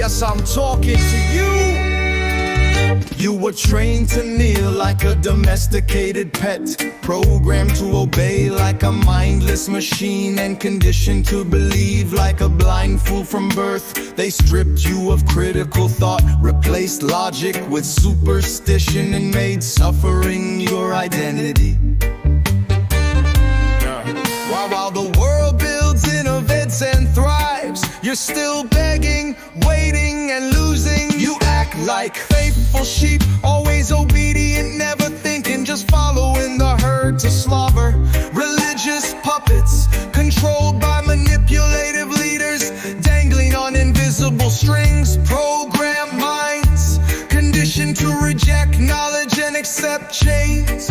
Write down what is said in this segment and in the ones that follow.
Yes, I'm talking to you. You were trained to kneel like a domesticated pet, programmed to obey like a mindless machine, and conditioned to believe like a blind fool from birth. They stripped you of critical thought, replaced logic with superstition, and made suffering your identity. While the world builds, innovates, and thrives, you're still begging, waiting, and losing. You act like faithful sheep, always obedient, never thinking, just following the herd to slaughter. Religious puppets, controlled by manipulative leaders, dangling on invisible strings. Programmed minds, conditioned to reject knowledge and accept chains.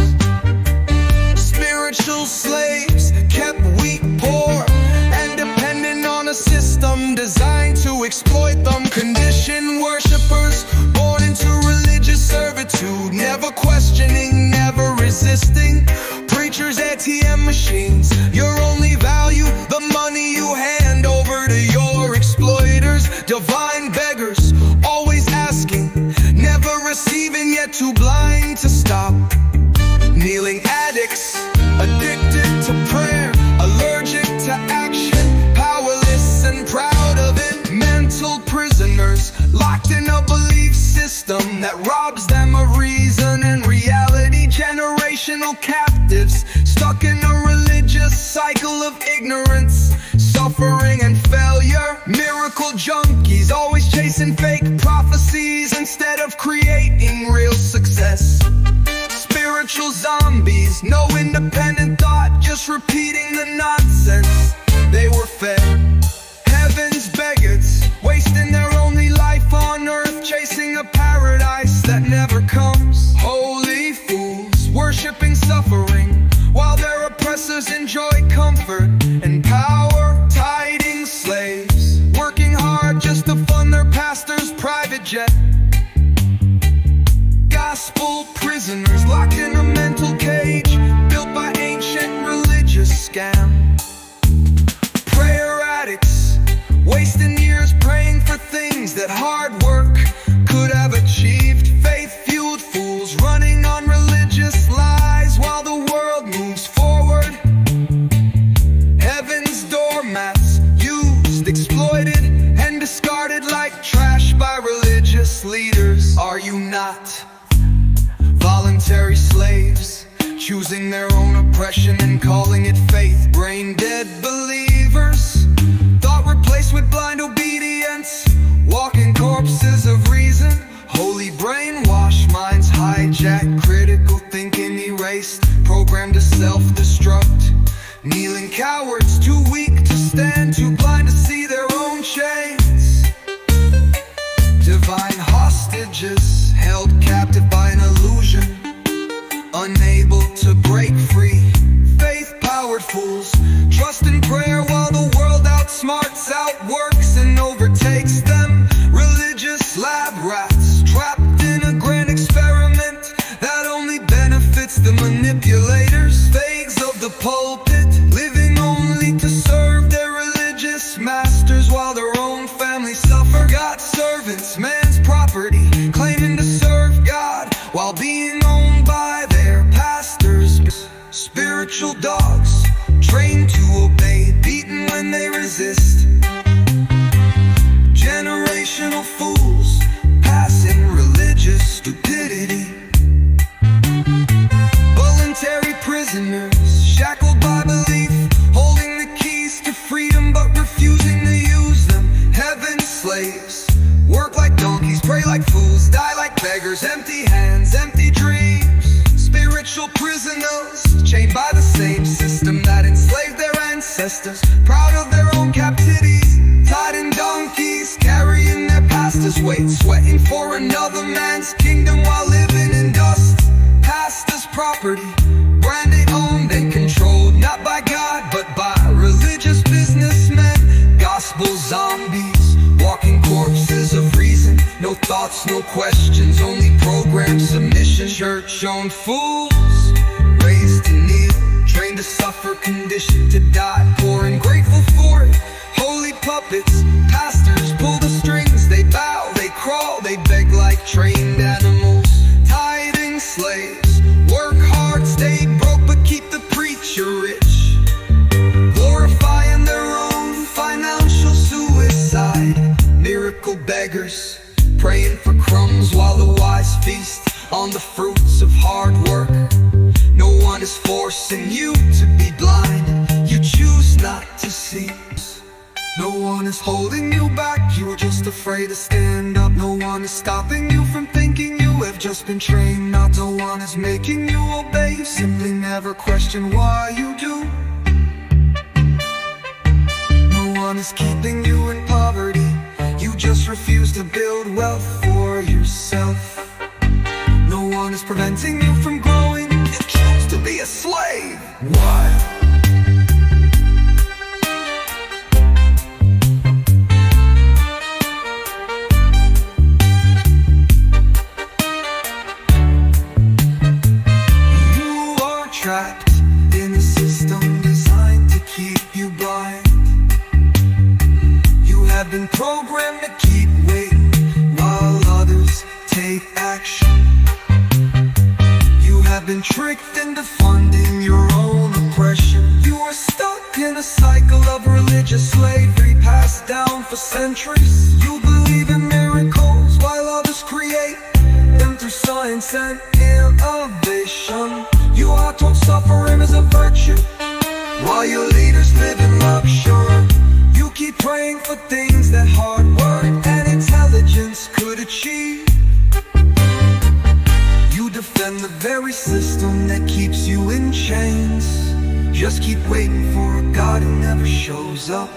Spiritual slaves, kept weak, poor, and dependent on a system designed to exploit them. Conditioned worshippers, born into religious servitude, never questioning, never resisting. Preachers, ATM machines, your only value, the money you hand over to your exploiters. Divine beggars, always asking, never receiving, yet too blind to stop. Kneeling addicts, addicted to prayer, allergic to action, powerless and proud of it. Mental prisoners, locked in a belief system that robs them of reason and reality. Generational captives, stuck in a religious cycle of ignorance, suffering, and failure. Miracle junkies, always chasing fake prophecies instead of creating real success. Spiritual zombies, no independent thought, just repeating the nonsense they were fed. Heaven's beggars, wasting their only life on earth, chasing a paradise that never comes. Holy fools, worshipping suffering, while their oppressors enjoy comfort and power. Tiding slaves, working hard just to fund their pastor's private jet. Gospel prisoners, locked in a mental cage, built by ancient religious scam. Prayer addicts, wasting years praying for things that hard work could have achieved. Faith-fueled fools, running on religious lies while the world moves forward. Heaven's doormats, used, exploited, and discarded like trash by religious leaders. Are you not voluntary slaves, choosing their own oppression and calling it faith? Brain-dead believers, thought replaced with blind obedience, walking corpses of reason. Holy brainwashed minds, hijacked, critical thinking erased, programmed to self-destruct. Kneeling cowards, too weak to stand, too blind to see their own chains. Divine hostages, held captive by an illusion, unable to break free. Faith-powered fools, trust in prayer while the world outsmarts, outworks, and overtakes them. Religious lab rats, trapped in a grand experiment that only benefits the manipulators. Fags of the pulpit, living only to serve their religious masters while their own families suffer. God's servants, man's property, claiming to serve God while being owned by their pastors. Spiritual dogs, trained to obey, beaten when they resist. Generational fools, passing religious stupidity. Voluntary prisoners, shackled by belief, holding the keys to freedom but refusing to use them. Heaven's slaves, work like donkeys, pray like fools, die like beggars, empty hands, empty dreams. Spiritual prisoners, chained by the same system that enslaved their ancestors, proud of their own captivities, tied in donkeys, carrying their pastor's weight, sweating for another man's kingdom while living in dust. Pastor's property, branded, owned, and controlled, not by God but by religious businessmen. Gospel zombies, walking corpses of reason, no thoughts, no questions, only programmed submission. Church-owned fools, raised to kneel, trained to suffer, conditioned to die, poor and grateful for it. Holy puppets, pastors pull the strings, they bow God is forcing you to be blind. You choose not to see. No one is holding you back, you are just afraid to stand up. No one is stopping you from thinking, you have just been trained not. No one is making you obey, you simply never question why you do. No one is keeping you in poverty, you just refuse to build wealth for yourself. No one is preventing you from growing, you choose to be a slave. Why? Trapped in a system designed to keep you blind. You have been programmed to keep waiting while others take action. You have been tricked into funding your own oppression. You are stuck in a cycle of religious slavery passed down for centuries. You believe in miracles while others create them through science and innovation. You are taught suffering is a virtue, while your leaders live in luxury. You keep praying for things that hard work and intelligence could achieve. You defend the very system that keeps you in chains. Just keep waiting for a God who never shows up.